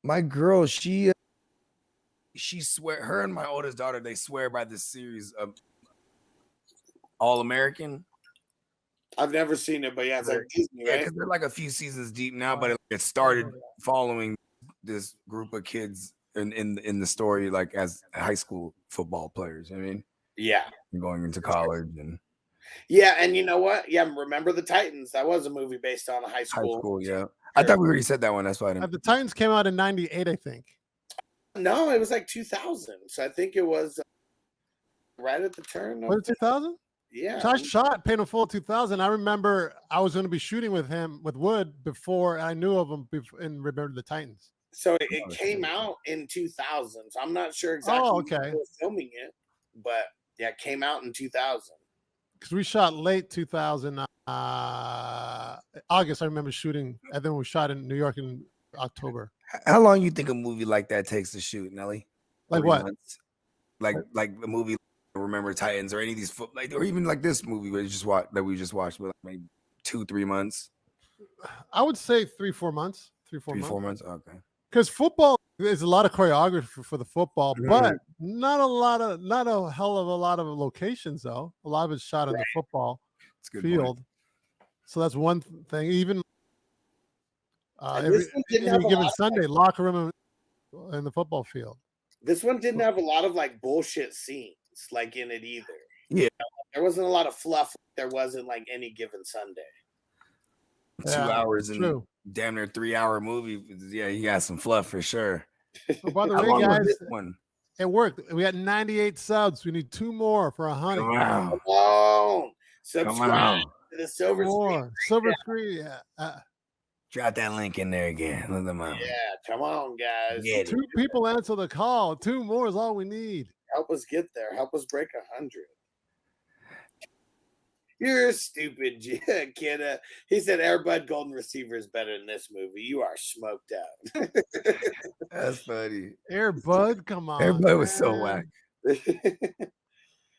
My girl, she swear, her and my oldest daughter, they swear by this series of All American. I've never seen it, but yeah, it's like Disney, Yeah, right? because they're like a few seasons deep now, but it started following this group of kids in the story, like as high school football players. I mean, yeah, going into college and and you know what? Yeah, Remember the Titans? That was a movie based on a high school. Yeah, I thought we already said that one. That's why I didn't. The Titans came out in '98, I think. No, it was like 2000. So I think it was right at the turn. Was it 2000? Yeah. So I shot Paid in Full 2000. I remember I was going to be shooting with Wood before I knew of him and Remember the Titans. So it came out in 2000. So I'm not sure exactly when they were filming it, but yeah, it came out in 2000. Because we shot late 2000, August. I remember shooting, and then we shot in New York in October. How long you think a movie like that takes to shoot, Nelly? Like what? Months? Like the movie Remember Titans or any of these or even like this movie we just watched with like maybe 2-3 months. I would say 3-4 months. 3-4 months. Okay. Because football is a lot of choreography for the football, but not a hell of a lot of locations though. A lot of it's shot in the football field. So that's one thing. Even every given Sunday, locker room in the football field. This one didn't have a lot of like bullshit scenes like in it either. Yeah, there wasn't a lot of fluff. There wasn't like Any Given Sunday. 2 hours and damn near 3-hour movie. Yeah, you got some fluff for sure. Oh, by the way, guys, it worked. We got 98 subs. We need 2 more for 100. Wow. Come on. Subscribe to the Silver Screen. Silver Screen. Drop that link in there again. Let them out. Yeah, come on, guys. 2 people answer the call. 2 more is all we need. Help us get there. Help us break 100. You're stupid, kid. He said Air Bud Golden Receiver is better than this movie. You are smoked out. That's funny. Air Bud, come on. Air Bud was so whack.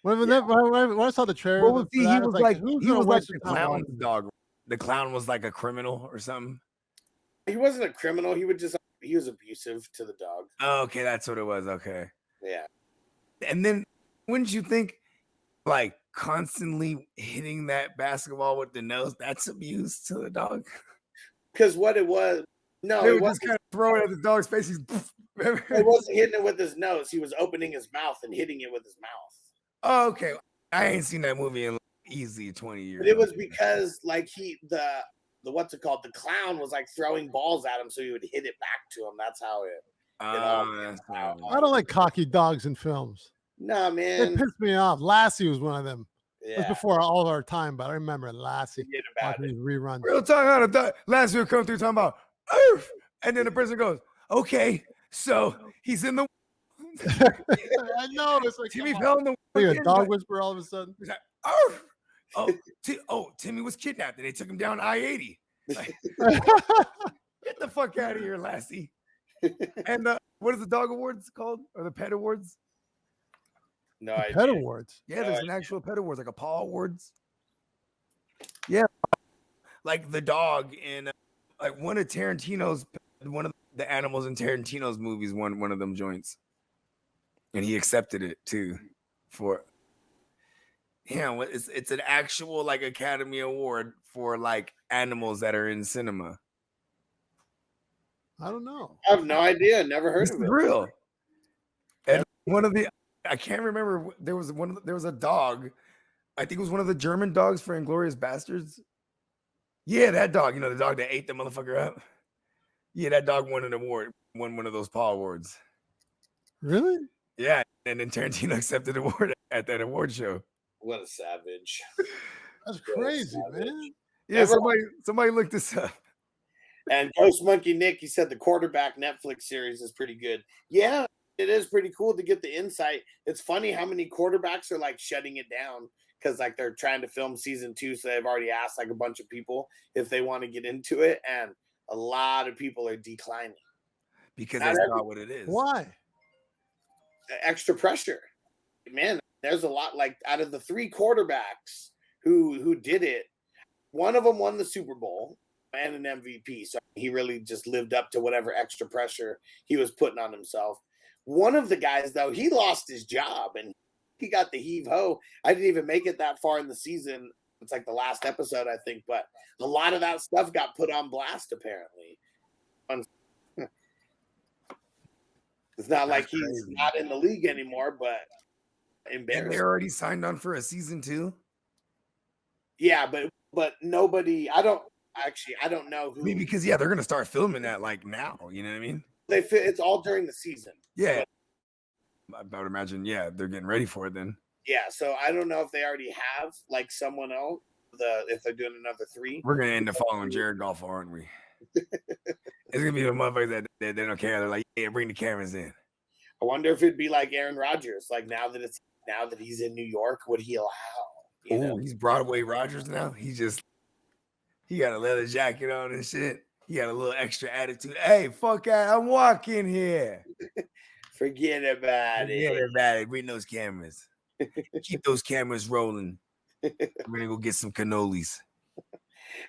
When I saw the trailer, well, he was like the clown's dog. The clown was like a criminal or something. He wasn't a criminal. He was abusive to the dog. Oh, okay, that's what it was. Okay. Yeah. And then wouldn't you think like constantly hitting that basketball with the nose, that's abuse to the dog? Because what it was, no, he was just kind of throwing it at the dog's face. He wasn't hitting it with his nose. He was opening his mouth and hitting it with his mouth. Oh, okay. I ain't seen that movie in easily 20 years. But it was because like the what's it called? The clown was like throwing balls at him, so he would hit it back to him. That's how it. I don't like cocky dogs in films. No, man. It pissed me off. Lassie was one of them. Yeah. It was before all of our time, but I remember Lassie. Reruns. Real talk. Lassie would come through talking about Earth, and then the person goes, "Okay, so he's in the." I know. It's like Timmy fell in the. Like a dog whisper all of a sudden. He's like, Timmy was kidnapped, and they took him down I-80. Like, get the fuck out of here, Lassie. And what is the dog awards called, or the pet awards? No, pet awards. Yeah, there's an actual pet awards, like a paw awards. Yeah, like the dog in like one of the animals in Tarantino's movies. One of them joints, and he accepted it too. It's an actual like Academy Award for like animals that are in cinema. I don't know. I have no idea. Never heard of it. Real. And I can't remember. There was a dog. I think it was one of the German dogs for Inglourious Bastards. Yeah, that dog. You know, the dog that ate the motherfucker up. Yeah, that dog won an award. Won one of those paw awards. Really? Yeah, and then Tarantino accepted the award at that award show. What a savage. That's crazy, man. Yeah, somebody looked this up. And Ghost Monkey Nick, he said the Quarterback Netflix series is pretty good. Yeah, it is pretty cool to get the insight. It's funny how many quarterbacks are like shutting it down because like they're trying to film season 2, so they've already asked like a bunch of people if they want to get into it, and a lot of people are declining because that's not what it is. Why? Extra pressure, man. There's a lot. Like out of the 3 quarterbacks who did it, one of them won the Super Bowl. and an MVP. So he really just lived up to whatever extra pressure he was putting on himself. One of the guys, though, he lost his job and he got the heave ho. I didn't even make it that far in the season. It's like the last episode, I think, but a lot of that stuff got put on blast, apparently. It's not like he's not in the league anymore, but embarrassing. And they already signed on for a season 2? Yeah, but nobody, I don't know who. I mean, because they're gonna start filming that like now. You know what I mean? It's all during the season. Yeah, I would imagine. Yeah, they're getting ready for it then. Yeah, so I don't know if they already have like someone else. If they're doing another 3, we're gonna end up following Jared Goff, aren't we? It's gonna be the motherfuckers that they don't care. They're like, yeah, bring the cameras in. I wonder if it'd be like Aaron Rodgers. Like now that he's in New York, would he allow? Oh, he's Broadway Rodgers now. He got a leather jacket on and shit. He got a little extra attitude. Hey, fuck out! I'm walking here. Forget about it. Bring those cameras. Keep those cameras rolling. We're gonna go get some cannolis.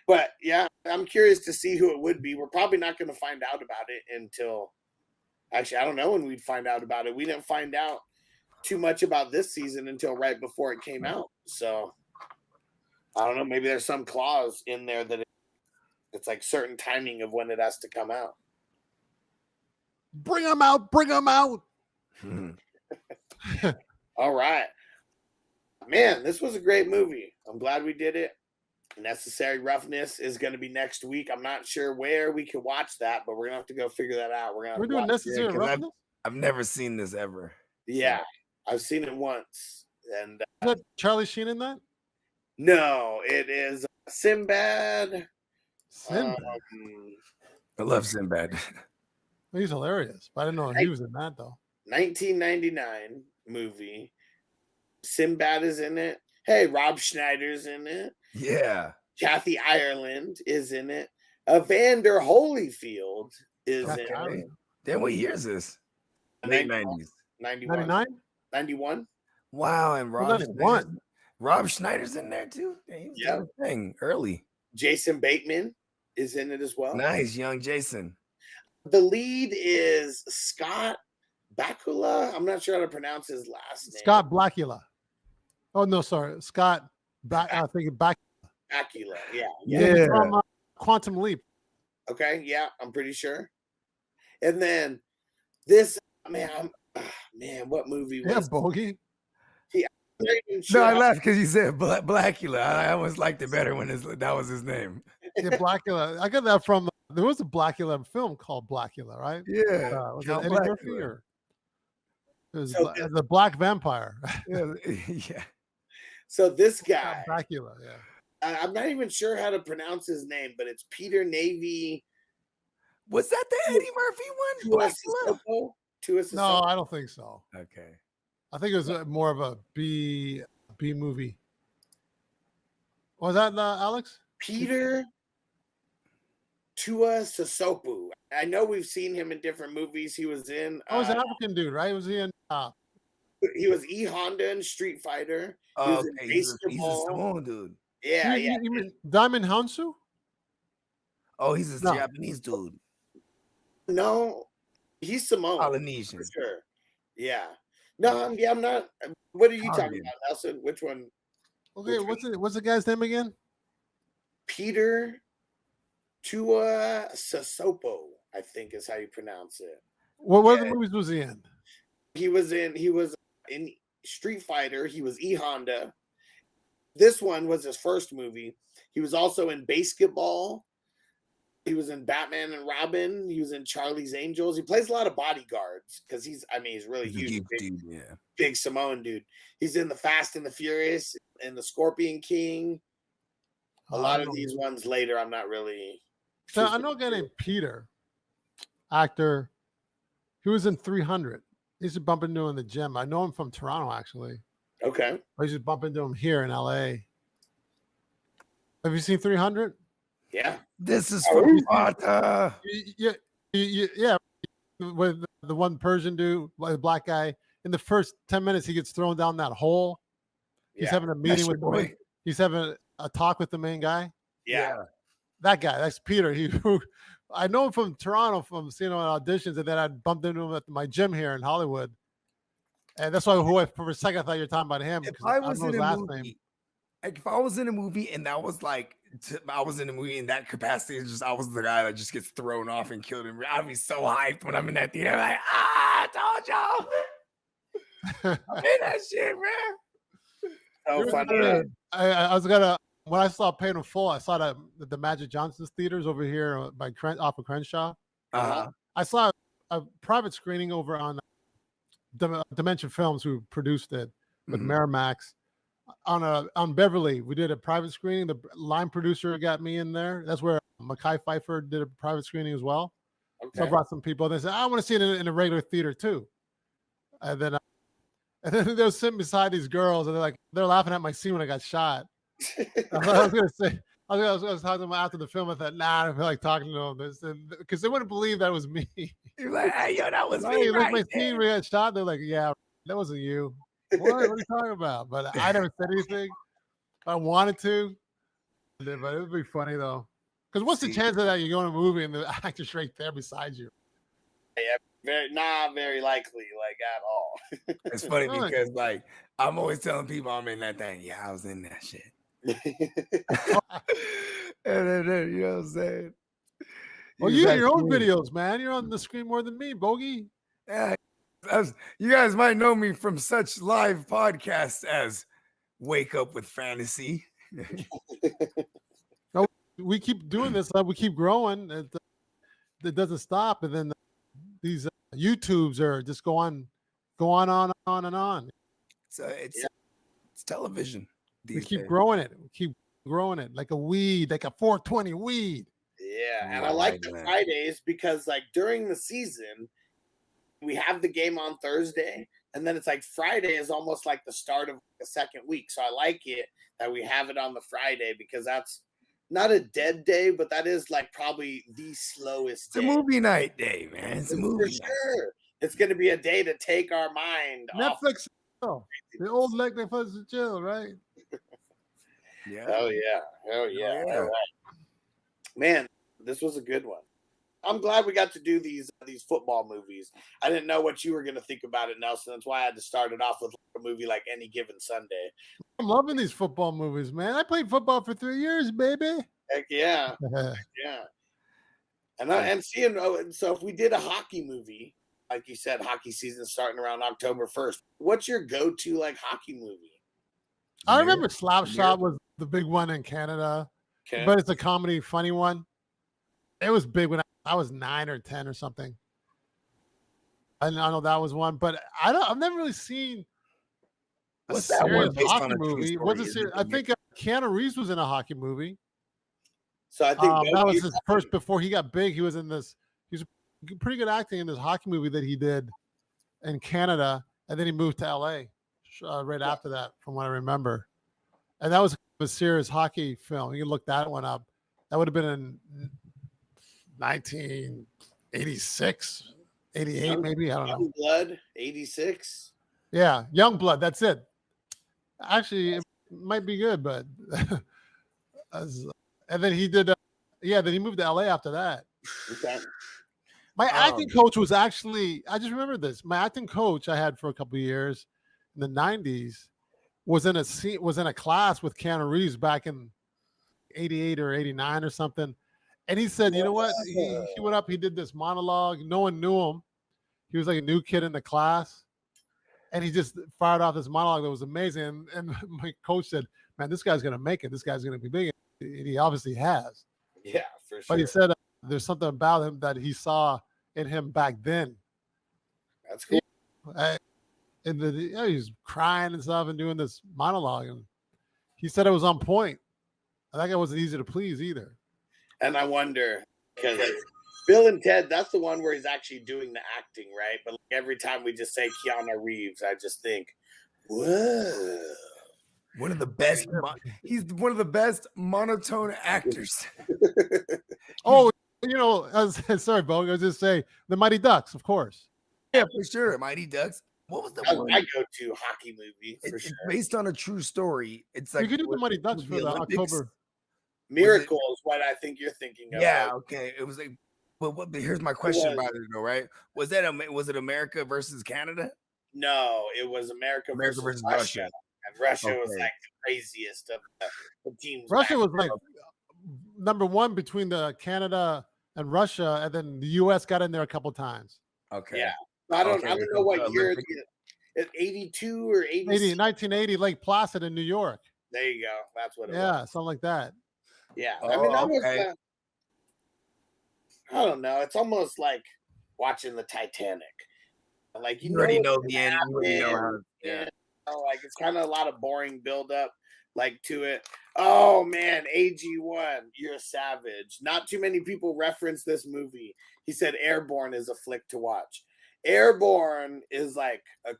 But yeah, I'm curious to see who it would be. We're probably not going to find out about it until. Actually, I don't know when we'd find out about it. We didn't find out too much about this season until right before it came out. So I don't know. Maybe there's some clause in there that it's like certain timing of when it has to come out. Bring them out. Bring them out. All right. Man, this was a great movie. I'm glad we did it. Necessary Roughness is going to be next week. I'm not sure where we can watch that, but we're going to have to go figure that out. We're doing Necessary Roughness? I've never seen this ever. Yeah, I've seen it once. And is that Charlie Sheen in that? No, it is Sinbad. Sinbad. I love Sinbad. He's hilarious, but I didn't know he was in that though. 1999 movie. Sinbad is in it. Hey, Rob Schneider's in it. Yeah. Kathy Ireland is in it. Evander Holyfield is in it. Damn, what year is this? Late 90s. 91. 91? Wow, and Rob Schneider's in there too. Yeah. Thing early. Jason Bateman is in it as well. Nice, young Jason. The lead is Scott Bakula. I'm not sure how to pronounce his last name. Scott Bakula. Oh no, sorry, Scott. I think Bakula. Bakula. Yeah. From Quantum Leap. Okay, yeah, I'm pretty sure. And then this man, what movie was? Yeah, Bogey. No, I laughed because you said Blackula. I almost liked it better when that was his name. Yeah, Blackula. I got that from. There was a Blackula film called Blackula, right? Yeah. Was it Eddie Murphy or? It was the Black Vampire. Yeah. So this guy, Blackula. Yeah. I'm not even sure how to pronounce his name, but it's Peter Navy. Was that the Eddie Murphy one? No, I don't think so. Okay. I think it was more of a B movie. Was that Alex? Peter Tua Sasopu. I know we've seen him in different movies. He was in. Oh, he's an African dude, right? Was he in? He was E Honda in Street Fighter. He was in Basketball. He's a Samoan dude. Yeah, You mean Diamond Hansu? Oh, he's a Japanese dude. No, he's Samoan. Polynesian. For sure. Yeah. No, I'm not. What are you talking about, Nelson? Which one? Okay, what's the guy's name again? Peter Tua Sasopo, I think is how you pronounce it. What other movies was he in? He was in Street Fighter. He was E Honda. This one was his first movie. He was also in Basketball. He was in Batman and Robin. He was in Charlie's Angels. He plays a lot of bodyguards because he's really huge, big Samoan dude. He's in the Fast and the Furious and the Scorpion King. A lot of these ones later, I'm not really. So I know a guy named Peter, actor. He was in 300. He used to bump into him in the gym. I know him from Toronto, actually. Okay. I used to bump into him here in LA. Have you seen 300? Yeah. This is for Sparta. Yeah. With the one Persian dude, the black guy, in the first 10 minutes, he gets thrown down that hole. He's having a meeting with the main, he's having a talk with the main guy. Yeah. That guy, that's Peter. I know him from Toronto from seeing him on auditions, and then I bumped into him at my gym here in Hollywood. And that's why for a second I thought you were talking about him. If Because I I don't was know in his a last movie, name. like if I was in a movie and that was like I was in a movie in that capacity, it's just I was the guy that just gets thrown off and killed. And I'd be so hyped when I'm in that theater, like, I told y'all, I'm in that shit, man. So funny. I was gonna when I saw Paid in Full, I saw the Magic Johnson's theaters over here by off of Crenshaw. I saw a private screening over on Dimension Films, who produced it with Miramax on Beverly. We did a private screening. The line producer got me in there. That's where Mekhi Phifer did a private screening as well. So I brought some people. They said, I want to see it in a regular theater too. And then they're sitting beside these girls, and they're laughing at my scene when I got shot. I was gonna say, I was talking to them after the film. I thought, nah, I don't feel like talking to them because they wouldn't believe that was me. You're like, hey, yo, that was me. You Right my scene where I got shot. They're like, yeah, that wasn't you. What are you talking about? But I never said anything. I wanted to, but it would be funny though. Because what's the chance of that you go in a movie and the actor's right there beside you? Yeah, very likely, like at all. It's funny because like I'm always telling people I'm in that thing. Yeah, I was in that shit. and then, you know what I'm saying? Well, you have your own videos, man. You're on the screen more than me, Bogey. Yeah, you guys might know me from such live podcasts as Wake Up with Fantasy. No, we keep doing this. We keep growing. It doesn't stop. And then these YouTubes are just go on and on. So it's television. We keep growing it. We keep growing it like a weed, like a 420 weed. Yeah, and I like the Fridays because like during the season, we have the game on Thursday, and then it's like Friday is almost like the start of the second week. So I like it that we have it on the Friday because that's not a dead day, but that is like probably the slowest day. It's a movie night day, man. It's a movie for sure. It's going to be a day to take our mind Netflix. Off. The old Netflix and chill, right? Yeah. Hell yeah. All right. Man, this was a good one. I'm glad we got to do these football movies. I didn't know what you were going to think about it, Nelson. That's why I had to start it off with a movie like Any Given Sunday. I'm loving these football movies, man. I played football for 3 years, baby. Heck yeah. Yeah. And seeing, so if we did a hockey movie, like you said, hockey season starting around October 1st, what's your go-to like hockey movie? I remember Slapshot was the big one in Canada, but it's a comedy, funny one. It was big when I was 9 or 10 or something. I know that was one, but I've never really seen a serious hockey movie. I think Keanu Reeves was in a hockey movie. So I think that was his first before he got big. He was in this. He was pretty good acting in this hockey movie that he did in Canada, and then he moved to LA right after that, from what I remember. And that was a serious hockey film. You can look that one up. That would have been in 1986, 88, maybe. I don't know. Young Blood, 86. Yeah, Young Blood. That's it. Actually, it might be good, but and then he did. Then he moved to LA after that. Okay. My acting coach was actually, I just remember this. My acting coach I had for a couple of years in the 90s was in a class with Keanu Reeves back in 88 or 89 or something. And he said, you know what? He went up, he did this monologue. No one knew him. He was like a new kid in the class. And he just fired off this monologue that was amazing. And my coach said, man, this guy's going to make it. This guy's going to be big. And he obviously has. Yeah, for sure. But he said there's something about him that he saw in him back then. That's cool. And he was crying and stuff and doing this monologue. And he said it was on point. That guy wasn't easy to please either. And I wonder, because Bill and Ted, that's the one where he's actually doing the acting, right? But like every time we just say Keanu Reeves, I just think, whoa. One of the best. He's one of the best monotone actors. Oh, you know, sorry, Bo. I was just say the Mighty Ducks, of course. Yeah, for sure. Mighty Ducks. What was the one? I go to hockey movie for sure. It's based on a true story. It's like you could do the Mighty Ducks for the October. Miracle is what I think you're thinking of. Yeah, okay. It was like, but here's my question about it though, right? Was it America versus Canada? No, it was America versus Russia. And Russia was like the craziest of the teams. Russia was like number one between the Canada and Russia, and then the U.S. got in there a couple times. Okay. Yeah. I don't know what year it's 82 or 80. 1980, Lake Placid in New York. There you go. That's what it was. Yeah, something like that. Yeah. I mean, that was, I don't know. It's almost like watching the Titanic. Like, you already know the end. Like, it's kind of a lot of boring buildup, like, to it. Oh, man, AG1, you're a savage. Not too many people reference this movie. He said Airborne is a flick to watch. Airborne is like a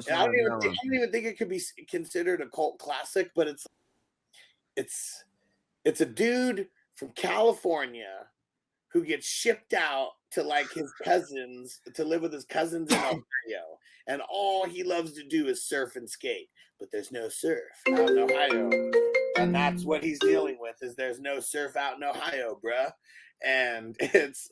I don't even think it could be considered a cult classic, but it's a dude from California who gets shipped out to like his cousins to live with his cousins in Ohio, and all he loves to do is surf and skate, but there's no surf out in Ohio, and that's what he's dealing with. Is there's no surf out in Ohio, bruh, and it's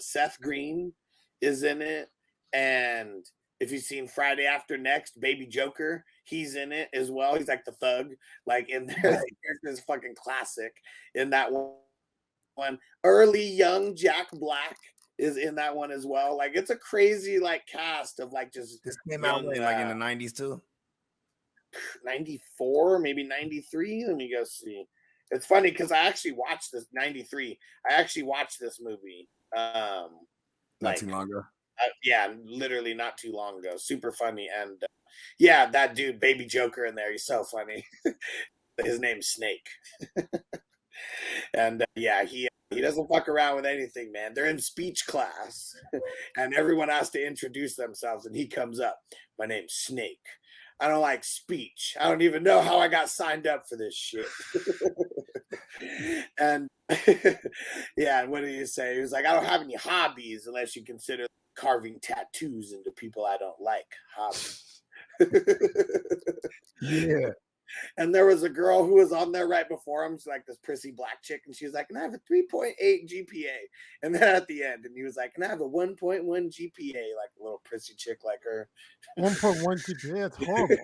Seth Green is in it, and if you've seen Friday After Next, Baby Joker, he's in it as well. He's like the thug, like in there. The character's fucking classic in that one. Early young Jack Black is in that one as well. Like it's a crazy like cast of like just. This came out like in the 90s too. 94, maybe 93. Let me go see. It's funny because I actually watched this 93. I actually watched this movie. Not too long ago. Yeah, literally not too long ago. Super funny. And yeah, that dude, Baby Joker in there, he's so funny. His name's Snake. And yeah, he doesn't fuck around with anything, man. They're in speech class and everyone has to introduce themselves and he comes up. My name's Snake. I don't like speech. I don't even know how I got signed up for this shit. And yeah, and what did he say? He was like, I don't have any hobbies unless you consider carving tattoos into people I don't like. Hobbies. Yeah. And there was a girl who was on there right before him. She's like this prissy black chick. And she was like, and I have a 3.8 GPA. And then at the end, and he was like, and I have a 1.1 GPA, like a little prissy chick like her. 1.1 GPA, that's horrible.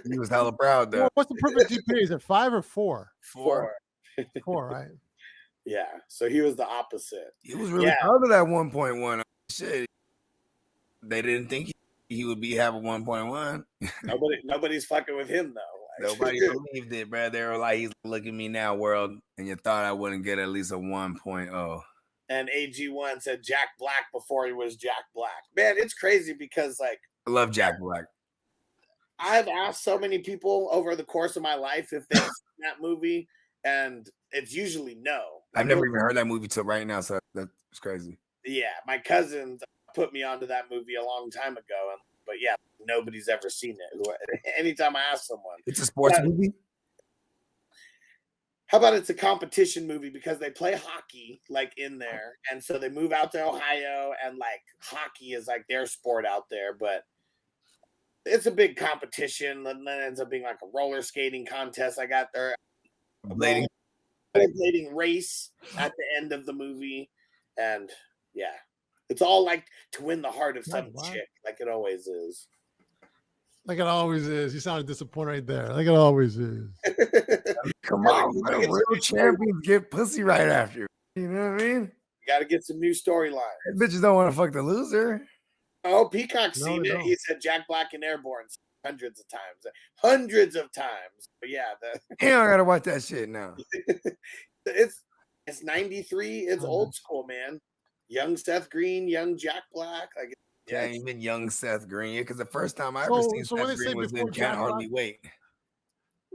He was hella proud though. What's the perfect GPA? Is it 5 or 4? 4. 4, right? Yeah. So he was the opposite. He was really proud of that 1.1. Shit. They didn't think he would have a 1.1. Nobody's fucking with him though. Nobody believed it, bro. They were like, he's look at me now, world. And you thought I wouldn't get at least a 1.0. And AG1 said Jack Black before he was Jack Black. Man, it's crazy because like I love Jack Black. I've asked so many people over the course of my life if they've seen that movie, and it's usually no. I've never even heard that movie till right now, so that's crazy. Yeah, my cousins put me onto that movie a long time ago, but yeah, nobody's ever seen it. Anytime I ask someone, it's a sports movie. How about it's a competition movie because they play hockey like in there, and so they move out to Ohio, and like hockey is like their sport out there, but it's a big competition, and then it ends up being like a roller skating contest. I got their blading race at the end of the movie, and yeah, it's all like to win the heart of some chick, like it always is. Like it always is. You sounded disappointed right there. Like it always is. Come on, man. Real champions get pussy right after. You know what I mean? You got to get some new storylines. Bitches don't want to fuck the loser. Oh, Peacock's seen it. He said Jack Black and Airborne hundreds of times. But yeah, I gotta watch that shit now. It's 93. It's old school, man. Young Seth Green, young Jack Black. Like, yeah, even young Seth Green. Because the first time I ever seen Seth Green was in Can't Hardly Wait.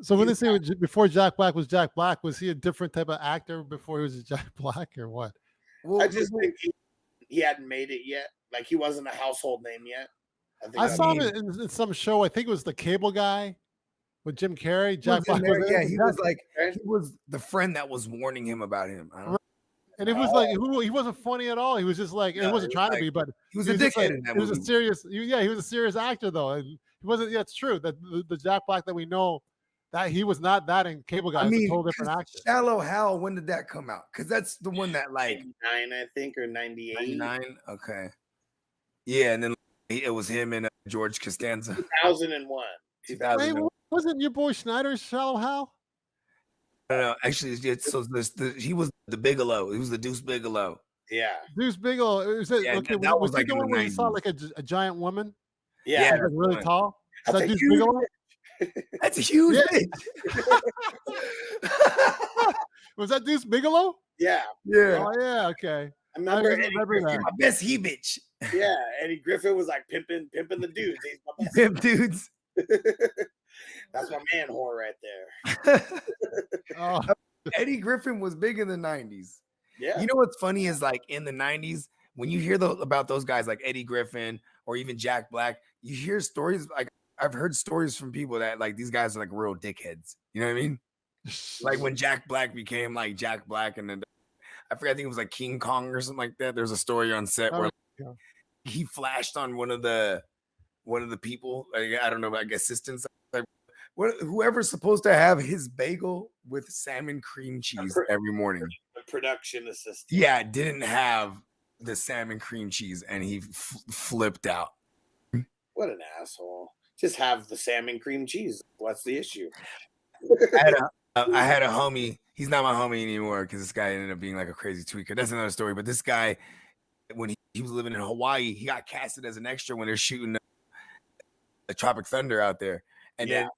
So when they say before Jack Black, was he a different type of actor before he was Jack Black or what? Well, I just think he hadn't made it yet. Like he wasn't a household name yet. I saw him in some show. I think it was The Cable Guy with Jim Carrey. Jack Black was there. Yeah, he was like he was the friend that was warning him about him. And it was like he wasn't funny at all. He was just like it wasn't trying to be, but he was a dickhead in that movie. He was a serious, he was a serious actor though. And he wasn't. Yeah, it's true that the Jack Black that we know That he was not that in Cable Guy. I mean, a total different actor. Shallow Hal, when did that come out? Because that's the one that like 99, I think, or 98. 99. Okay. Yeah, and then it was him and George Costanza. 2001. 2001. Wait, wasn't your boy Schneider Shallow Hal? No, actually, he was the Bigelow. He was the Deuce Bigelow. Yeah. Deuce Bigelow. Was it, Yeah, okay, that was he like the in one the where you saw 90s. like a giant woman? Yeah. Like really tall? Is That's that a Deuce huge Bigelow? That's a huge bitch. Was that Deuce Bigelow? Yeah. Yeah. Oh yeah, okay. I remember that. My best he bitch. Yeah, Eddie Griffin was like pimping the dudes. He's my best. Pimp dudes. That's my man whore right there. Oh. Eddie Griffin was big in the 90s. Yeah. You know what's funny is like in the 90s, when you hear about those guys like Eddie Griffin or even Jack Black, you hear stories like I've heard stories from people that like these guys are like real dickheads. You know what I mean? Like when Jack Black became like Jack Black, and then I forget, I think it was like King Kong or something like that. There's a story on set where he flashed on one of the people. Like, I don't know, like assistants, like whoever's supposed to have his bagel with salmon cream cheese every morning. The production assistant. Yeah, didn't have the salmon cream cheese, and he flipped out. What an asshole! Just have the salmon cream cheese. What's the issue? I had a homie. He's not my homie anymore because this guy ended up being like a crazy tweaker. That's another story. But this guy, when he was living in Hawaii, he got casted as an extra when they're shooting a Tropic Thunder out there, and then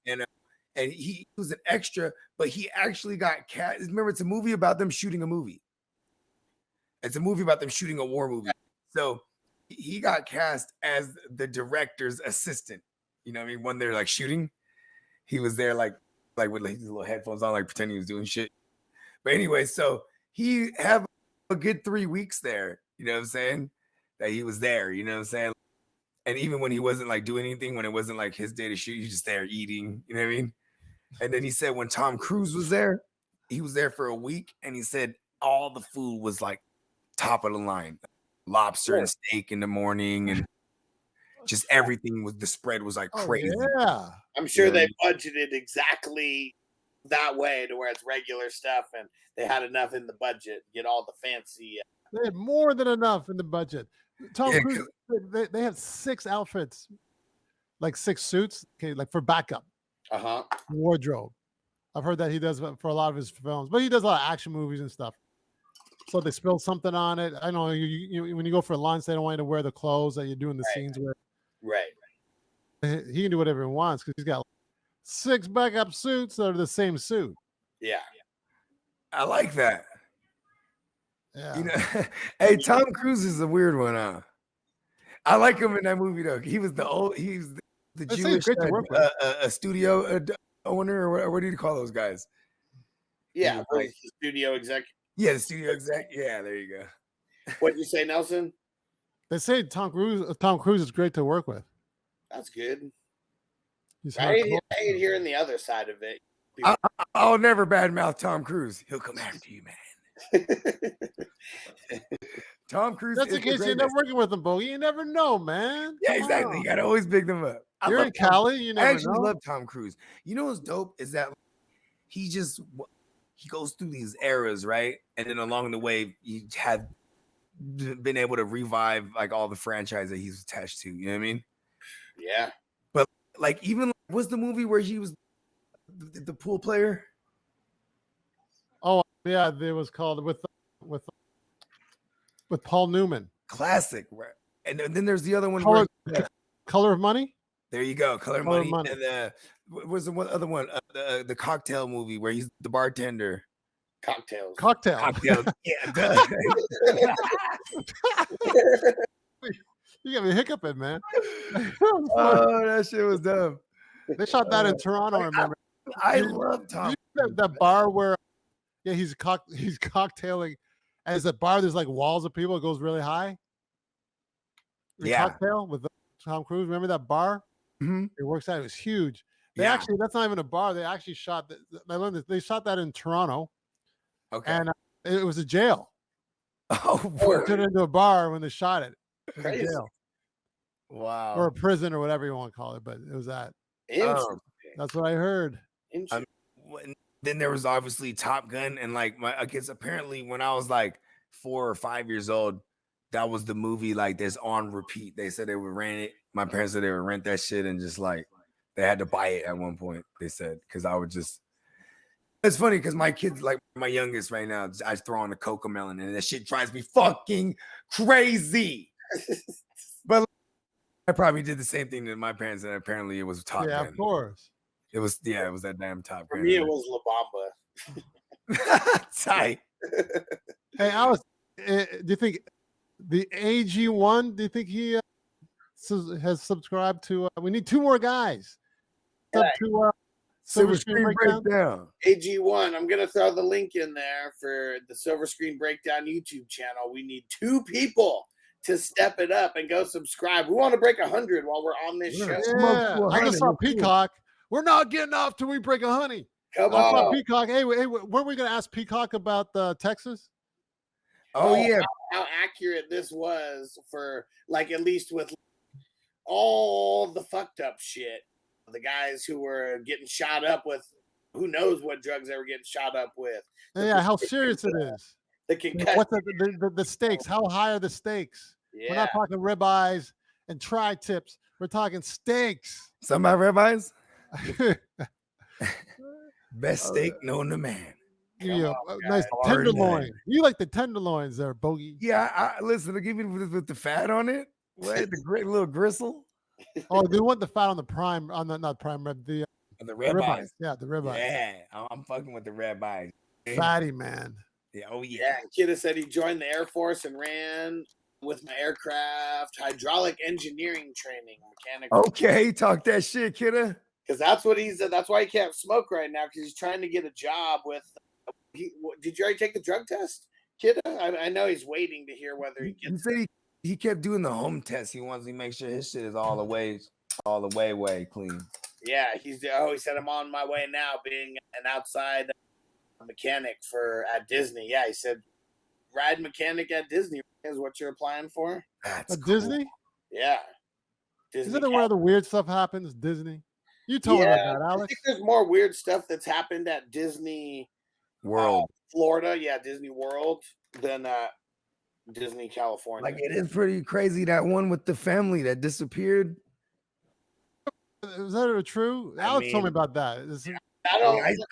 he was an extra, but he actually got cast. Remember, it's a movie about them shooting a movie. It's a movie about them shooting a war movie. So he got cast as the director's assistant. You know what I mean? When they're like shooting, he was there like with like his little headphones on, like pretending he was doing shit. But anyway, so he had a good 3 weeks there. You know what I'm saying? That he was there. You know what I'm saying? And even when he wasn't like doing anything, when it wasn't like his day to shoot, he was just there eating. You know what I mean? And then he said when Tom Cruise was there, he was there for a week, and he said all the food was like top of the line, lobster and steak in the morning, and just everything was, the spread was like crazy. Yeah, I'm sure they budgeted exactly that way to where it's regular stuff, and they had enough in the budget to get all the fancy. They had more than enough in the budget. Tom Cruise, they have 6 outfits, like 6 suits, okay, like for backup. Wardrobe. I've heard that he does for a lot of his films, but he does a lot of action movies and stuff. So they spill something on it. I know you when you go for lunch, they don't want you to wear the clothes that you're doing the scenes with. Right. He can do whatever he wants because he's got 6 backup suits that are the same suit. Yeah. I like that. Yeah. You know, hey, Tom Cruise is a weird one, huh? I like him in that movie though. He was the Jewish a studio owner, or what do you call those guys? Yeah, like the studio exec. Yeah, the studio exec. Yeah, there you go. What'd you say, Nelson? They say Tom Cruise is great to work with. That's good. I hate hearing the other side of it. I'll never badmouth Tom Cruise. He'll come after you, man. Tom Cruise. That's in case you're never working with him, Bogey. You never know, man. Yeah, exactly. You gotta always big them up. You're in Cali. You never know. I actually love Tom Cruise. You know what's dope is that he goes through these eras, right? And then along the way, he had been able to revive like all the franchise that he's attached to. You know what I mean? Yeah. But like, even was the movie where he was the pool player? Oh yeah, it was called with Paul Newman. Classic, right? And then there's the other one. Color of Money. There you go, Color of Money. And what was the other one? The cocktail movie where he's the bartender. Cocktails. Yeah. You got me hiccuping, man. Oh, that shit was dumb. They shot that in Toronto. Remember? I love Tom. That bar where, he's cocktailing, and it's a bar. There's like walls of people. It goes really high. Cocktail with Tom Cruise. Remember that bar? Mm-hmm. It works out. It was huge. That's not even a bar. They actually shot that. I learned that they shot that in Toronto. Okay. And it was a jail. Oh, it turned into a bar when they shot it. It was crazy. a jail. Wow. Or a prison or whatever you want to call it, but it was that. That's what I heard. Then there was obviously Top Gun, and like I guess apparently when I was like 4 or 5 years old, that was the movie like that's on repeat. They said they would rent it. My parents said they would rent that shit and just like they had to buy it at one point. They said because I would just. It's funny because my kids, like my youngest right now, I throw on the Cocomelon and that shit drives me fucking crazy. But I probably did the same thing to my parents, and apparently it was Top Gun. Yeah, of course. It was that damn Top Gun. For me, it was La Bamba. Tight. Hey, Alex, do you think the AG1? Do you think he has subscribed to? We need 2 more guys. Right. To Silver Screen Breakdown. AG1. I'm gonna throw the link in there for the Silver Screen Breakdown YouTube channel. We need 2 people to step it up and go subscribe. We want to break 100 while we're on this show. Yeah, I just saw Peacock. We're not getting off till we break 100. Come I saw on. Peacock. Hey, weren't we going to ask Peacock about Texas? Oh yeah, how accurate this was for like at least with all the fucked up shit. The guys who were getting shot up with who knows what drugs they were getting shot up with. Yeah, how serious it is. The concussion. What's the stakes? How high are the stakes? Yeah. We're not talking ribeyes and tri-tips. We're talking steaks. Some about ribeyes. Best steak known to man. Yeah, nice tenderloin. You like the tenderloins there, Bogey? Yeah, I listen. To give you with the fat on it, what the great little gristle. Oh, they want the fat on the prime, on the not prime rib, the ribeyes. Yeah, the ribeyes. Yeah, I'm fucking with the ribeyes. Fatty man. Yeah, oh yeah. Yeah, Kidda said he joined the Air Force and ran with my aircraft hydraulic engineering training, mechanical. Okay, talk that shit, Kidda. Because that's what that's why he can't smoke right now, because he's trying to get a job with. Did you already take the drug test, Kidda? I know he's waiting to hear whether he gets. He said he kept doing the home test. He wants to make sure his shit is all the way clean. Yeah, he said I'm on my way now, being an outside mechanic at Disney. Yeah, he said ride mechanic at Disney is what you're applying for. That's cool. Disney? Yeah. Disney. Isn't there where the weird stuff happens? Disney. You told me about that, Alex. I think there's more weird stuff that's happened at Disney World, Florida. Yeah, Disney World than Disney California. Like it is pretty crazy, that one with the family that disappeared. Is that true? Alex told me about that.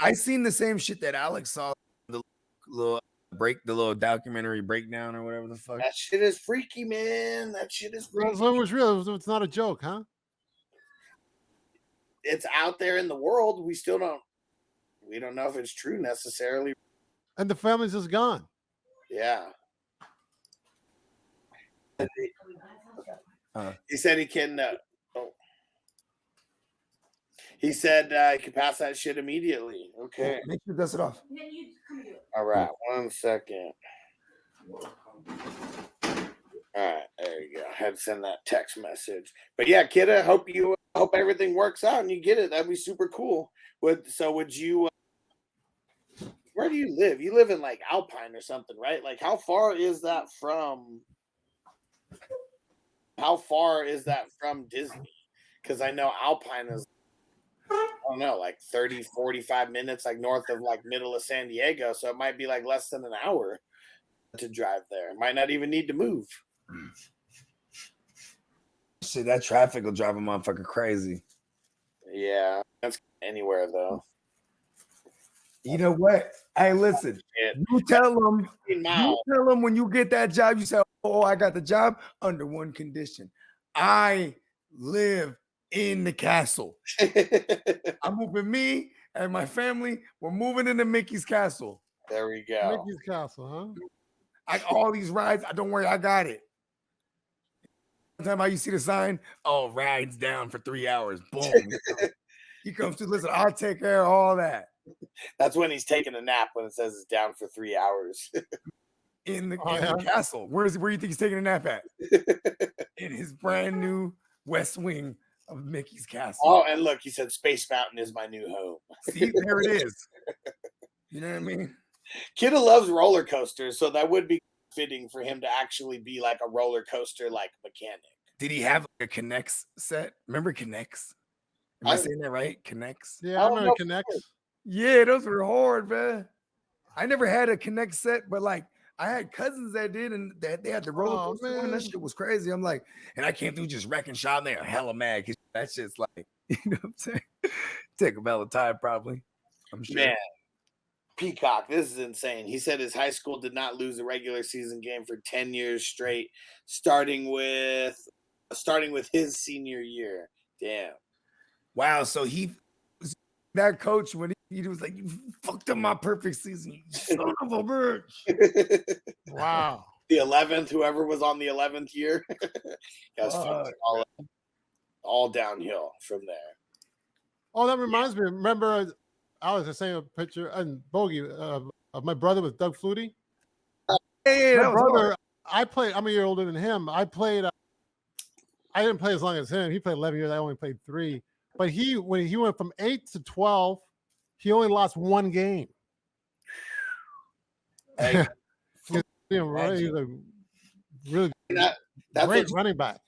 I seen the same shit that Alex saw. The little documentary breakdown or whatever the fuck. That shit is freaky, man. That shit is freaky. So it was real. It's not a joke, huh? It's out there in the world. We don't know if it's true necessarily. And the family's just gone. Yeah. He said he can. He said he can pass that shit immediately. Okay. Make sure dust it off. All right. 1 second. All right. There you go. I had to send that text message. But yeah, Kidda, hope everything works out and you get it. That'd be super cool. Would you? Where do you live? You live in like Alpine or something, right? Like how far is that from Disney? Because I know Alpine is, I don't know, like 30, 45 minutes, like north of like middle of San Diego. So it might be like less than an hour to drive there. Might not even need to move. Shit, that traffic will drive a motherfucker crazy. Yeah, that's anywhere though. You know what? Hey, listen. You tell them when you get that job. You say, "Oh, I got the job under one condition: I live in the castle." I'm moving me and my family. We're moving into Mickey's castle. There we go. Mickey's castle, huh? I all these rides. Don't worry, I got it. Time how you see the sign, oh, rides down for 3 hours. Boom. He comes to listen. I'll take care of all that. That's when he's taking a nap, when it says it's down for 3 hours. in the castle. Where do you think he's taking a nap at? In his brand new West Wing of Mickey's castle. Oh, and look, he said Space Mountain is my new home. See, there it is. You know what I mean? Kidda loves roller coasters, so that would be fitting for him to actually be like a roller coaster like mechanic. Did he have like a Connects set? Remember Connects? Am I saying that right? Connects. Yeah, I remember Connects. Yeah, those were hard, man. I never had a Connect set, but like I had cousins that did, and they had the roller coaster one. That shit was crazy. I'm like, and I came through just wrecking shop, and they're hella mad because that shit's like, you know what I'm saying? Take a hella time, probably. I'm sure. Man, Peacock, this is insane. He said his high school did not lose a regular season game for 10 years straight, starting with his senior year. Damn. Wow. So that coach, when he was like, you fucked up my perfect season, you son of a bitch. Wow. The 11th, whoever was on the 11th year, all downhill from there. Oh, that reminds me. Remember, Alex, I sent a picture and Bogey of my brother with Doug Flutie. Hey, my brother, I'm a year older than him. I didn't play as long as him. He played 11 years. I only played 3. But when he went from 8 to 12, he only lost 1 game. Hey, he's a really great running back.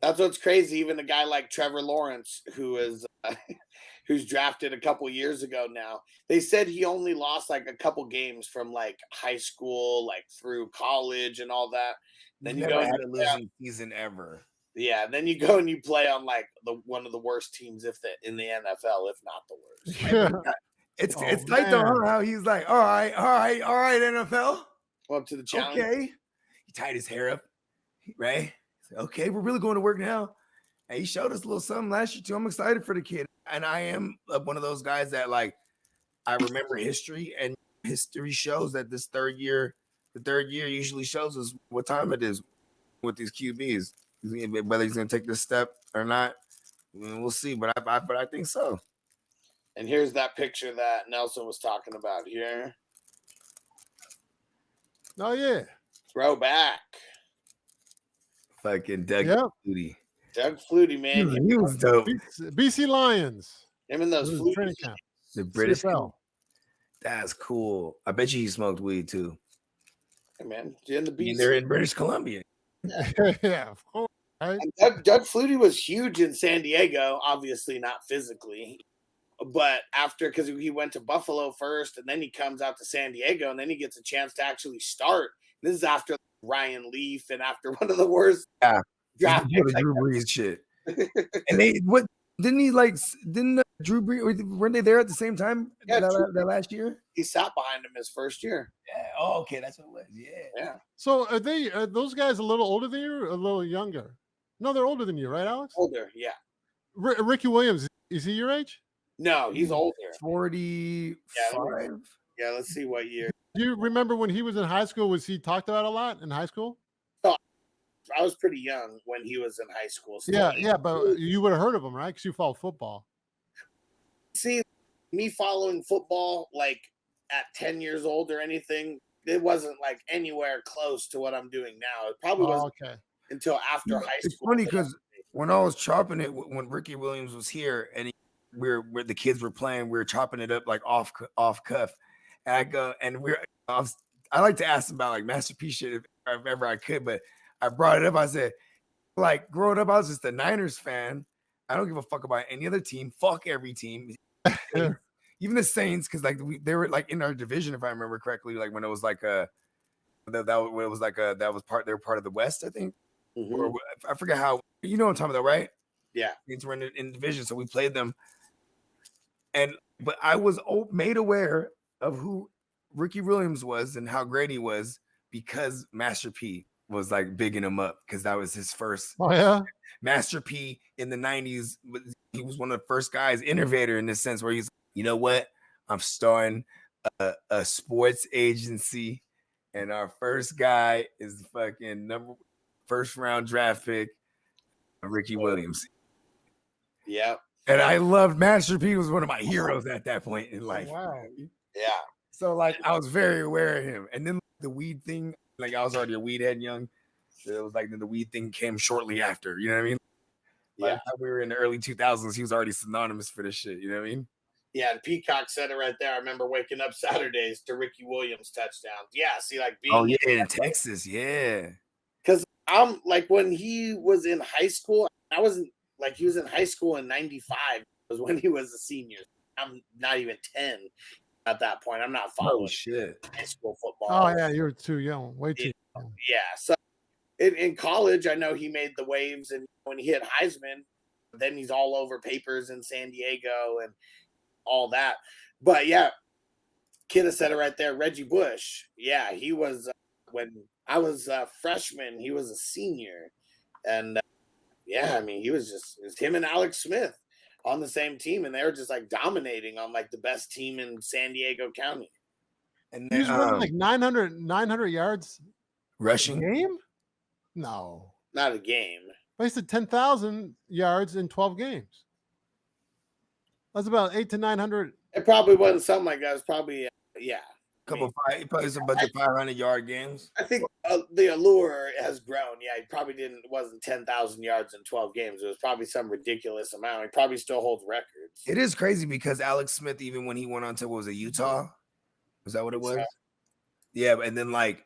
That's what's crazy. Even a guy like Trevor Lawrence, who is who's drafted a couple years ago now, they said he only lost like a couple games from like high school, like through college and all that. Then you go had a losing season ever. Yeah, then you go and you play on like one of the worst teams in the NFL, if not the worst. Yeah. It's tight though, how he's like, all right, NFL. Well, up to the challenge. Okay. He tied his hair up, right? Said, okay, we're really going to work now. And he showed us a little something last year too. I'm excited for the kid. And I am one of those guys that like, I remember history, and history shows that the third year usually shows us what time it is with these QBs. Whether he's going to take this step or not, we'll see. But I think so. And here's that picture that Nelson was talking about here. Oh yeah, throwback. Fucking Doug Flutie. Doug Flutie, man, he was dope. BC Lions. Him and those training camp. The British. That's cool. I bet you he smoked weed too. Hey man, they're in British Columbia. Yeah, of course. Right? Doug Flutie was huge in San Diego, obviously not physically, but because he went to Buffalo first, and then he comes out to San Diego, and then he gets a chance to actually start. This is after Ryan Leaf and after one of the worst draft picks. Drew Brees shit. And didn't Drew Brees, weren't they there at the same time that last year? He sat behind him his first year. Yeah. Oh, okay, that's what it was. Yeah. So are those guys a little older than you or a little younger? No, they're older than you, right, Alex? Older, yeah. Ricky Williams, is he your age? No, he's older. 45. Yeah, let's see what year. Do you remember when he was in high school? Was he talked about a lot in high school? Oh, I was pretty young when he was in high school. Yeah, but you would have heard of him, right? Because you follow football. See, me following football like at 10 years old or anything, it wasn't like anywhere close to what I'm doing now. It probably wasn't until after high school. It's funny because when I was chopping it, when Ricky Williams was here and where the kids were playing, we were chopping it up like off cuff. And I go, and I like to ask about like Master P shit if ever I could, but I brought it up. I said, like growing up, I was just a Niners fan. I don't give a fuck about any other team. Fuck every team. Even the Saints, because like they were like in our division, if I remember correctly, like when it was like they were part of the West, I think. Mm-hmm. Or I forget how, you know what I'm talking about, right? Yeah. These were in division, so we played them. But I was made aware of who Ricky Williams was and how great he was because Master P was like bigging him up because that was his first. Oh yeah. Master P in the 90s, he was one of the first guys, innovator in this sense where he's, you know what? I'm starting a sports agency, and our first guy is the fucking first round draft pick, Ricky Williams. Yeah. And I loved Master P was one of my heroes at that point in life. Wow. Yeah. So like I was very aware of him. And then the weed thing, like I was already a weed head young. So it was like the weed thing came shortly after. You know what I mean? Like, we were in the early 2000s. He was already synonymous for this shit. You know what I mean? Yeah, and Peacock said it right there. I remember waking up Saturdays to Ricky Williams touchdowns. Yeah, see, like being in Texas, yeah. Because I'm like when he was in high school, I wasn't like he was in high school in '95. was when he was a senior. I'm not even 10 at that point. I'm not following high school football. Oh yeah, you're too young, way too young. Yeah. So in college, I know he made the waves, and when he hit Heisman, then he's all over papers in San Diego and all that. But yeah, Kidda said it right there. Reggie Bush. Yeah, he was when I was a freshman, he was a senior. And yeah, I mean, it was him and Alex Smith on the same team, and they were just like dominating on like the best team in San Diego County. And he was running like 900 yards rushing game? No. Not a game. But he said 10,000 yards in 12 games. That's about 800 to 900. It probably wasn't something like that. It was probably, yeah. Probably some bunch of 500-yard games. I think the allure has grown. Yeah, it wasn't 10,000 yards in 12 games. It was probably some ridiculous amount. He probably still holds records. It is crazy because Alex Smith, even when he went on to, what was it, Utah? Was that what it was? Yeah, and then like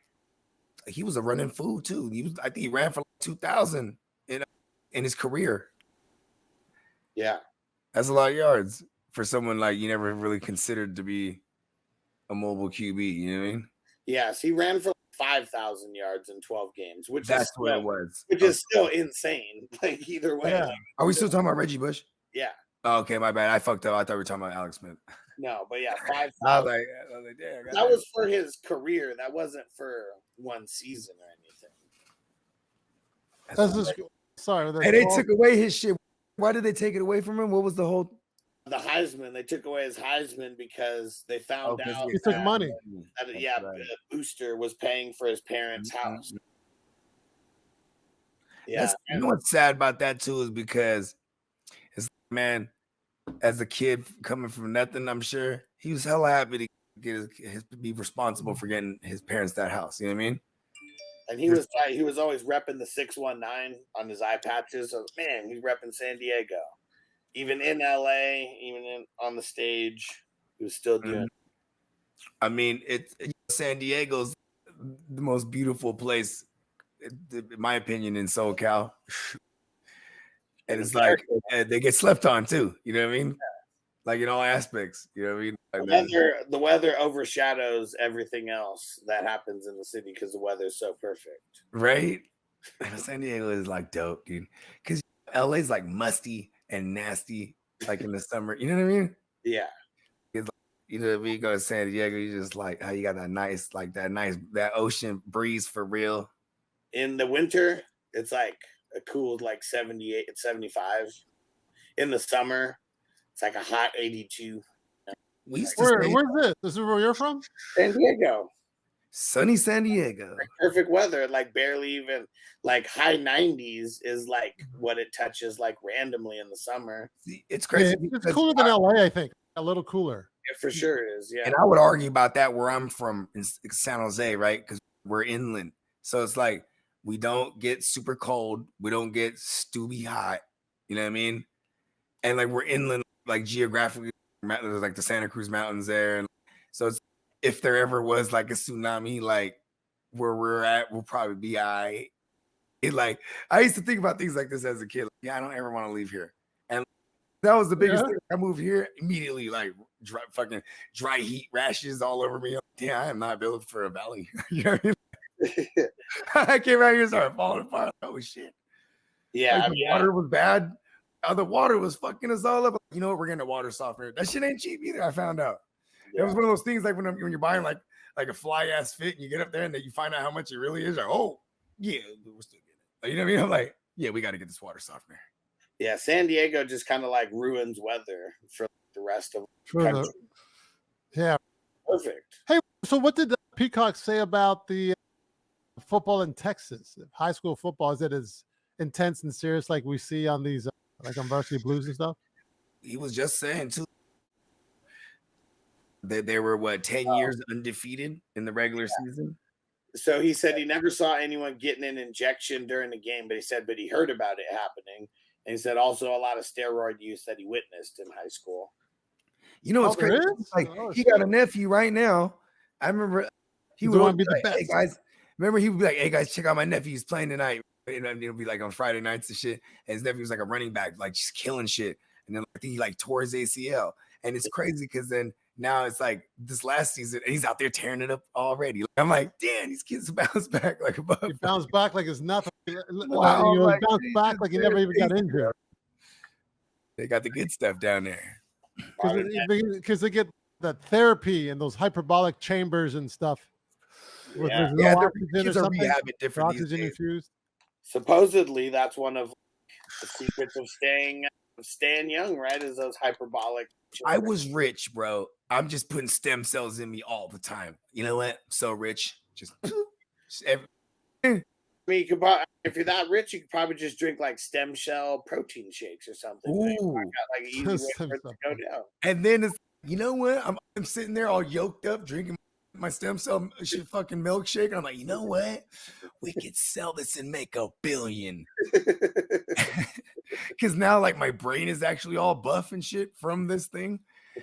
he was a running fool too. I think he ran for like 2,000 in his career. Yeah, that's a lot of yards for someone like you never really considered to be a mobile QB, you know what I mean? Yes, he ran for 5,000 yards in 12 games, that's what it was. Which is still insane. Like either way. Yeah. Are we still talking about Reggie Bush? Yeah. Oh, okay, my bad. I fucked up. I thought we were talking about Alex Smith. No, but yeah, 5,000. I was like, damn. That was for his career. That wasn't for one season or anything. Sorry. And they took away his shit. Why did they take it away from him? What was the whole? The Heisman. They took away his Heisman because they found out he took money. Booster was paying for his parents' house. Yeah, you know what's sad about that too is because it's man, as a kid coming from nothing, I'm sure he was hella happy to get be responsible for getting his parents that house. You know what I mean? And he was always repping the 619 on his eye patches. So man, he's repping San Diego. Even in LA, on the stage, he was still doing it. I mean, San Diego's the most beautiful place, in my opinion, in SoCal. And it's like they get slept on too. You know what I mean? Like in all aspects. You know what I mean? Like the weather overshadows everything else that happens in the city because the weather is so perfect. Right? San Diego is like dope, dude. Because LA's like musty and nasty, like in the summer. You know what I mean? Yeah. It's like, if you go to San Diego, you just like how you got that ocean breeze for real. In the winter, it's like a cool like 78, 75. In the summer, it's like a hot 82. Where's this? This is where you're from? San Diego. Sunny San Diego. Like perfect weather, like barely even like high 90s is like what it touches like randomly in the summer. It's crazy. Yeah, it's cooler than LA, I think. A little cooler. It for sure is, yeah. And I would argue about that where I'm from in San Jose, right? Because we're inland. So it's like we don't get super cold. We don't get stupid hot. You know what I mean? And like we're inland, like geographically, there's like the Santa Cruz Mountains there. And so it's, if there ever was like a tsunami, like where we're at, we'll probably be all right. Like I used to think about things like this as a kid. Like, yeah, I don't ever want to leave here. And that was the biggest thing. I moved here immediately, like dry heat rashes all over me. Damn, I am not built for a valley. You know what I mean? I came out here and started falling apart. Oh shit. Yeah, like, the water was bad. The water was fucking us all up. You know what? We're getting a water softener. That shit ain't cheap either. I found out. Yeah. It was one of those things like when you're buying like a fly ass fit and you get up there and then you find out how much it really is. Like, oh yeah, we're still getting it. Like, you know what I mean? I'm like, yeah, we got to get this water softener. Yeah, San Diego just kind of like ruins weather for the rest of the country. Yeah, perfect. Hey, so what did the Peacock say about the football in Texas? High school football, is it as intense and serious like we see on these like on Varsity Blues and stuff? He was just saying too. They were 10 years undefeated in the regular season. So he said he never saw anyone getting an injection during the game, but he heard about it happening. And he said also a lot of steroid use that he witnessed in high school. You know what's crazy? Like he got a nephew right now. I remember he would be like, hey guys, remember he would be like, hey guys, check out my nephew. He's playing tonight. And it'll be like on Friday nights and shit. And his nephew was like a running back, like just killing shit. and then I think he like tore his ACL, and it's crazy because then now it's like this last season, and he's out there tearing it up already. I'm like, damn, these kids bounce back like a motherfucker. He bounced back like it's nothing. Wow, He like, bounced back like he never even got injured. They got the good stuff down there. Because they get that therapy and those hyperbolic chambers and stuff. Yeah, kids are rehabbing different these days. Infused. Supposedly, that's one of the secrets of staying young, right? Is those hyperbolic chambers. I was rich, bro. I'm just putting stem cells in me all the time. You know what? I'm so rich. Just every. I mean, you could probably, if you're that rich, you could probably just drink like stem cell protein shakes or something. Ooh. Got like an easy way for it to go down. And then it's, you know what? I'm sitting there all yoked up drinking my stem cell shit fucking milkshake. And I'm like, you know what? We could sell this and make $1 billion. Because now like my brain is actually all buff and shit from this thing.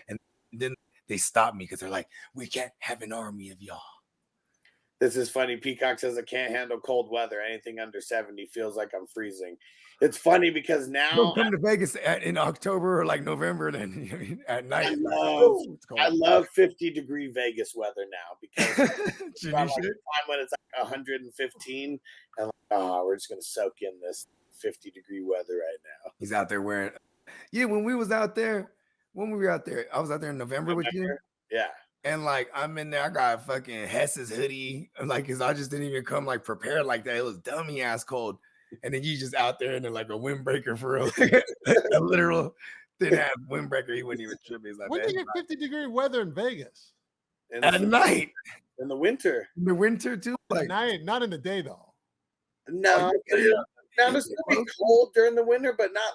And then they stop me because they're like, we can't have an army of y'all. This is funny. Peacock says I can't handle cold weather. Anything under 70 feels like I'm freezing. It's funny because now don't come to Vegas in October or like November, then at night. I love 50-degree Vegas weather now because it's like time when it's like 115 and like, we're just gonna soak in this 50-degree weather right now. He's out there wearing. Yeah, when we were out there, I was out there in November with you. Yeah. And like I'm in there, I got a fucking Hess's hoodie, like because I just didn't even come like prepared like that. It was dummy ass cold, and then you just out there and then like a windbreaker for real, a literal didn't have windbreaker. He wouldn't even trip. He's like, when do you get 50-degree weather in Vegas? At night, in the winter, too. Like not in the day though. No, now it's gonna be cold during the winter, but not.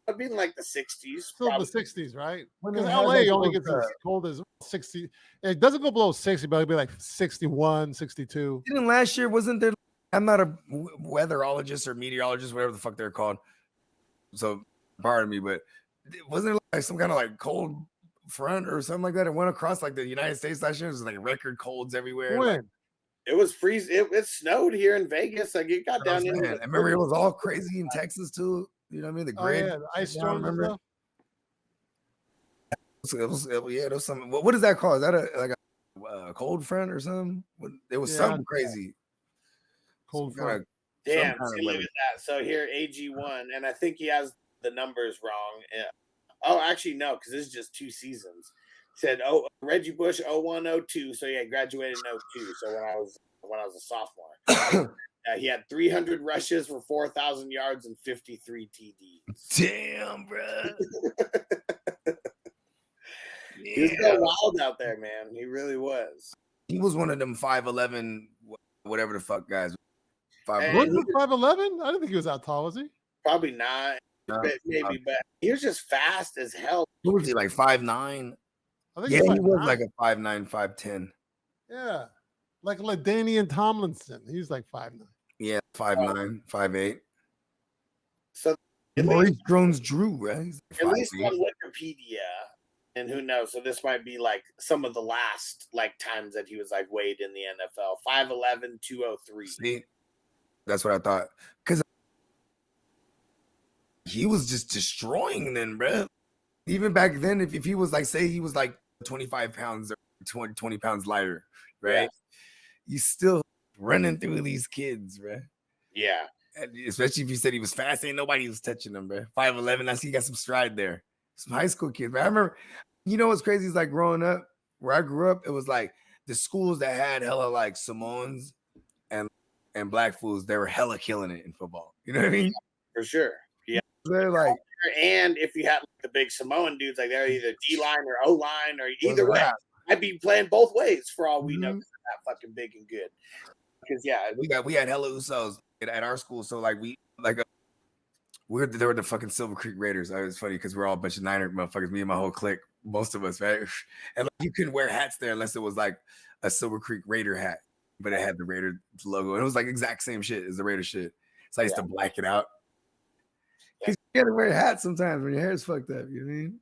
I've been like the 60s. Still the 60s, right? Because LA only gets as cold as 60. It doesn't go below 60, but it'll be like 61, 62. Didn't last year, wasn't there? I'm not a weatherologist or meteorologist, whatever the fuck they're called. So pardon me, but wasn't there like some kind of like cold front or something like that? It went across like the United States last year. It was like record colds everywhere. When? Like, it was freezing. It snowed here in Vegas. Like it got down into. I remember it was all crazy in Texas too. You know what I mean? The grid. Oh, yeah, the ice storm. Remember? It was something. What is that called? Is that a cold front or something? It was something crazy. Cold front. Damn, see, look at that. So here, AG1, and I think he has the numbers wrong. Yeah. Oh, actually, no, because this is just 2 seasons. Said, Reggie Bush, 01, 02. So yeah, graduated in 02. So when I was a sophomore. He had 300 rushes for 4,000 yards and 53 TDs. Damn, bro. He was so wild out there, man. He really was. He was one of them 5'11", whatever the fuck guys. 5'11"? I didn't think he was that tall, was he? Probably not. Maybe, but he was just fast as hell. Who was he, like 5'9"? Yeah, he was like a 5'9", 5'10". Yeah. Like LaDainian Tomlinson. He's like 5'9". Yeah, 5'9", 5'8". So Maurice Jones-Drew, right? At least on Wikipedia, and who knows? So this might be like some of the last like times that he was like weighed in the NFL. 5'11", 203. See, that's what I thought. Because he was just destroying them, bro. Even back then, if he was like, say he was like 25 pounds or 20 pounds lighter, right? Yeah. You still running through these kids, bro. Yeah. And especially if you said he was fast, ain't nobody was touching him, bro. 5'11", I see he got some stride there. Some high school kids, bro. I remember, you know what's crazy is like growing up, where I grew up, it was like the schools that had hella like Samoans and black fools, they were hella killing it in football. You know what I mean? For sure. Yeah. They're like, and if you had like, the big Samoan dudes, like they're either D-line or O-line or either way. I'd be playing both ways for all we know. Because they're that fucking big and good. Because we had hella Usos at our school. So like they were the fucking Silver Creek Raiders. It was funny because we're all a bunch of Niner motherfuckers. Me and my whole clique, most of us, right? And like, you couldn't wear hats there unless it was like a Silver Creek Raider hat, but it had the Raider logo. And it was like exact same shit as the Raider shit. So I used to black it out. Because you gotta wear hats sometimes when your hair's fucked up. You know what I mean?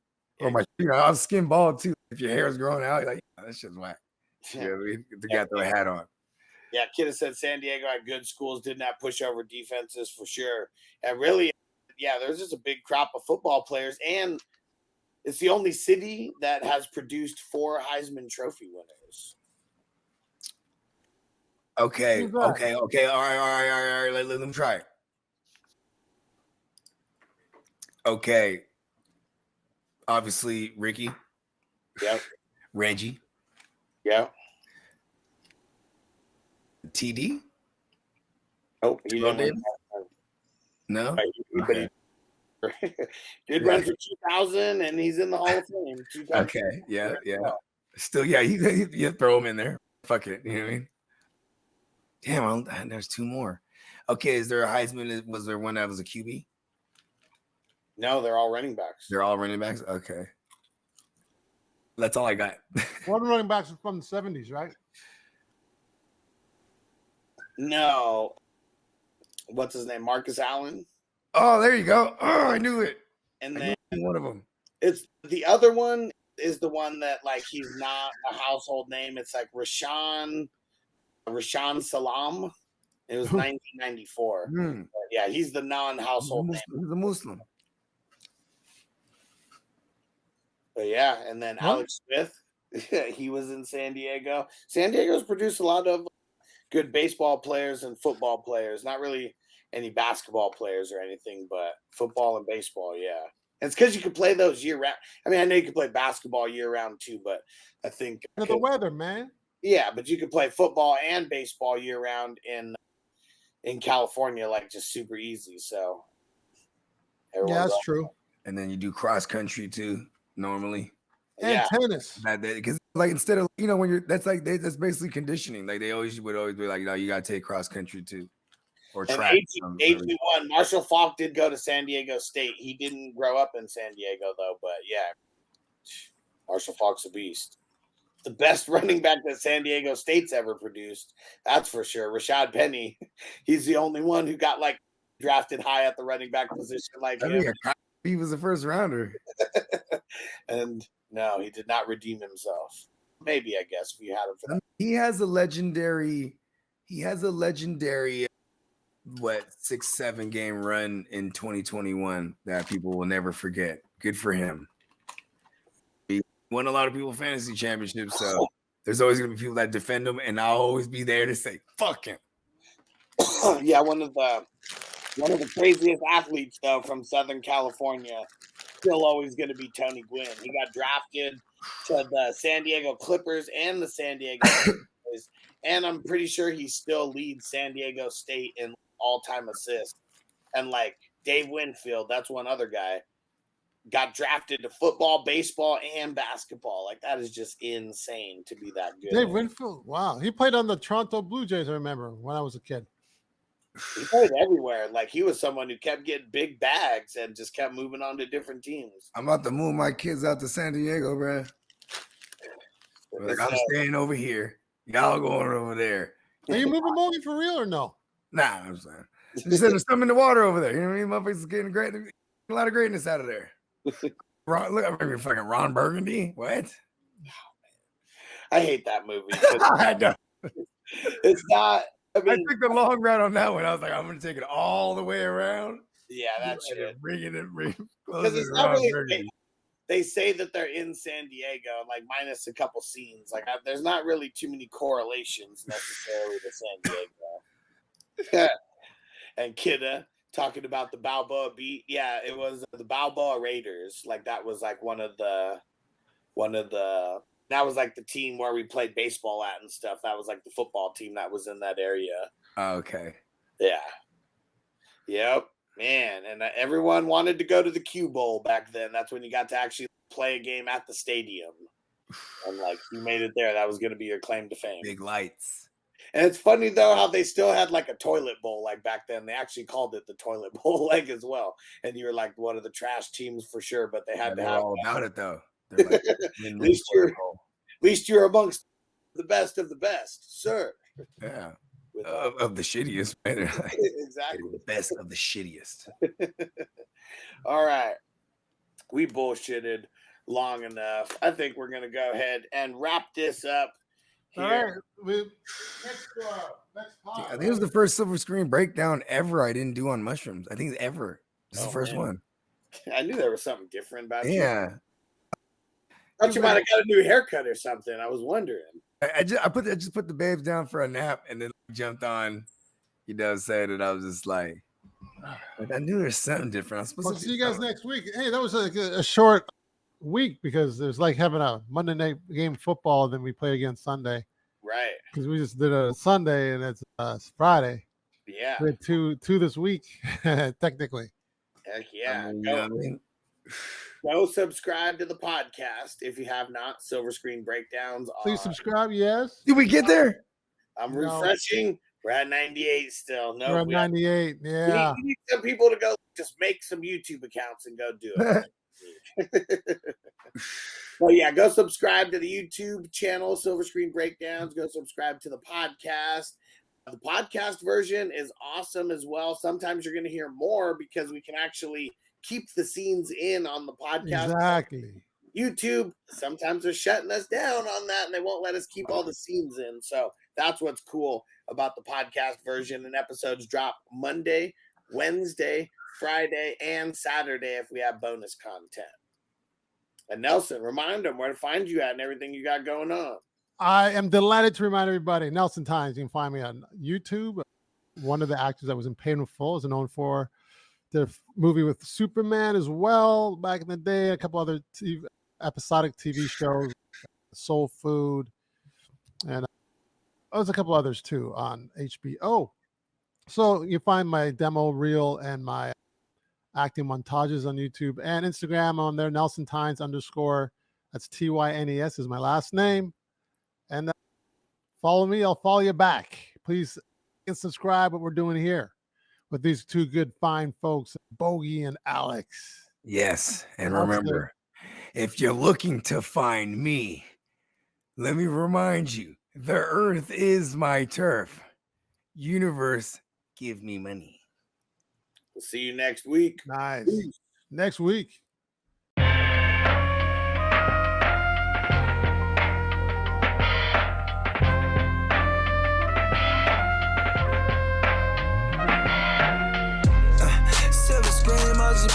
Or I was skin bald too. If your hair is growing out, you're like, that shit's whack. Yeah, we got to throw a hat on. Yeah, Kidda said San Diego had good schools, didn't have pushover defenses for sure. And really, yeah, there's just a big crop of football players, and it's the only city that has produced 4 Heisman Trophy winners. Okay. All right. Let them try it. Okay. Obviously, Ricky. Yep. Reggie. Yep. TD. Oh, he didn't win. No. Okay. Did run for 2000, and he's in the Hall of Fame. Okay. Yeah. Still, yeah. You throw him in there. Fuck it. You know what I mean? Damn. There's 2 more. Okay. Is there a Heisman? Was there one that was a QB? No, they're all running backs. They're all running backs. Okay. That's all I got. One running backs is from the 70s, right? No. What's his name? Marcus Allen. Oh, there you go. Oh, I knew it. And then one of them. It's the other one is the one that like he's not a household name. It's like Rashaan Salam. It was 1994. Yeah, he's the non-household name. He's a Muslim. But yeah, and then Alex Smith, he was in San Diego. San Diego's produced a lot of good baseball players and football players. Not really any basketball players or anything, but football and baseball, yeah. And it's because you can play those year round. I mean, I know you can play basketball year round too, but I think the weather, man. Yeah, but you can play football and baseball year round in California, like just super easy. So yeah, that's true. And then you do cross country too. Normally, and tennis, because like instead of when you're that's basically conditioning. Like they would always be like, you got to take cross country too, or track. AG1 Marshall Faulk did go to San Diego State. He didn't grow up in San Diego though, but yeah, Marshall Faulk's a beast. The best running back that San Diego State's ever produced, that's for sure. Rashad Penny, he's the only one who got like drafted high at the running back position like him. He was the first rounder. And no, he did not redeem himself. Maybe, I guess, if you had him for that. He has a legendary 6-7 game run in 2021 that people will never forget. Good for him. He won a lot of people fantasy championships, so there's always gonna be people that defend him, and I'll always be there to say, fuck him. Yeah, one of the craziest athletes though from Southern California, still always going to be Tony Gwynn. He got drafted to the San Diego Clippers and the San Diego Boys, and I'm pretty sure he still leads San Diego State in all-time assists. And like Dave Winfield, that's one other guy, got drafted to football, baseball, and basketball. Like that is just insane to be that good. Dave Winfield, wow, he played on the Toronto Blue Jays. I remember when I was a kid. He played everywhere. Like he was someone who kept getting big bags and just kept moving on to different teams. I'm about to move my kids out to San Diego, bro. Like, I'm staying over here. Y'all going over there. Are you moving Morgan for real or no? Nah, I'm saying. You said there's something in the water over there. You know what I mean? Motherfuckers getting a lot of greatness out of there. Look, I'm fucking Ron Burgundy. What? I hate that movie. I know. It's not. I took the long route on that one. I was like, I'm going to take it all the way around. Yeah, that's it. Bring it because it's not really. They say that they're in San Diego, like minus a couple scenes. Like there's not really too many correlations necessarily to San Diego. And Kidda talking about the Balboa beat. Yeah, it was the Balboa Raiders. Like that was like one of the. That was like the team where we played baseball at and stuff. That was like the football team that was in that area. Oh, okay. Yeah. Yep. Man. And everyone wanted to go to the Q Bowl back then. That's when you got to actually play a game at the stadium. And like you made it there. That was going to be your claim to fame. Big lights. And it's funny though how they still had like a toilet bowl like back then. They actually called it the toilet bowl like as well. And you were like one of the trash teams for sure, but they had to have all about it though. Like, at least you're amongst the best of the best, sir. Yeah. Of the shittiest. Right? Exactly. The best of the shittiest. All right. We bullshitted long enough. I think we're going to go ahead and wrap this up here. All right. Next I think it was the first silver screen breakdown ever I didn't do on mushrooms. I think it's ever. This is the first one. I knew there was something different about you. Yeah. I thought you might have got a new haircut or something. I was wondering. I just put the babes down for a nap and then jumped on. Saying it. I was just like I knew there's something different. I'm supposed to see you guys next week. Hey, that was a short week because there's like having a Monday night game football, and then we play again Sunday. Right. Because we just did a Sunday and it's Friday. Yeah. We had two this week, technically. Heck yeah. Go subscribe to the podcast if you have not. Silver Screen Breakdowns. Please subscribe, yes. Did we get there? I'm refreshing. We're at 98 still. No, we're at 98. Yeah. We need some people to go just make some YouTube accounts and go do it. Well, yeah, go subscribe to the YouTube channel, Silver Screen Breakdowns. Go subscribe to the podcast. The podcast version is awesome as well. Sometimes you're going to hear more because we can actually keep the scenes in on the podcast. Exactly. YouTube, sometimes they're shutting us down on that and they won't let us keep all the scenes in. So that's what's cool about the podcast version. And episodes drop Monday, Wednesday, Friday, and Saturday if we have bonus content. And Nelson, remind them where to find you at and everything you got going on. I am delighted to remind everybody, Nelson Tynes, you can find me on YouTube. One of the actors that was in Paid in Full is known for the movie with Superman as well back in the day, a couple other episodic TV shows, Soul Food, and there's a couple others too on HBO. So you find my demo reel and my acting montages on YouTube and Instagram on there, Nelson Tynes _ that's TYNES is my last name. And follow me, I'll follow you back. Please subscribe what we're doing here with these two good, fine folks, Bogey and Alex. Yes. And remember, if you're looking to find me, let me remind you, the earth is my turf. Universe, give me money. We'll see you next week. Nice. Peace. Next week.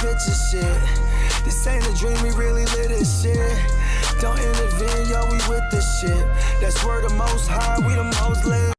Picture shit. This ain't a dream, we really live this shit. Don't intervene, yo, we with this shit. That's where the most high, we the most lit.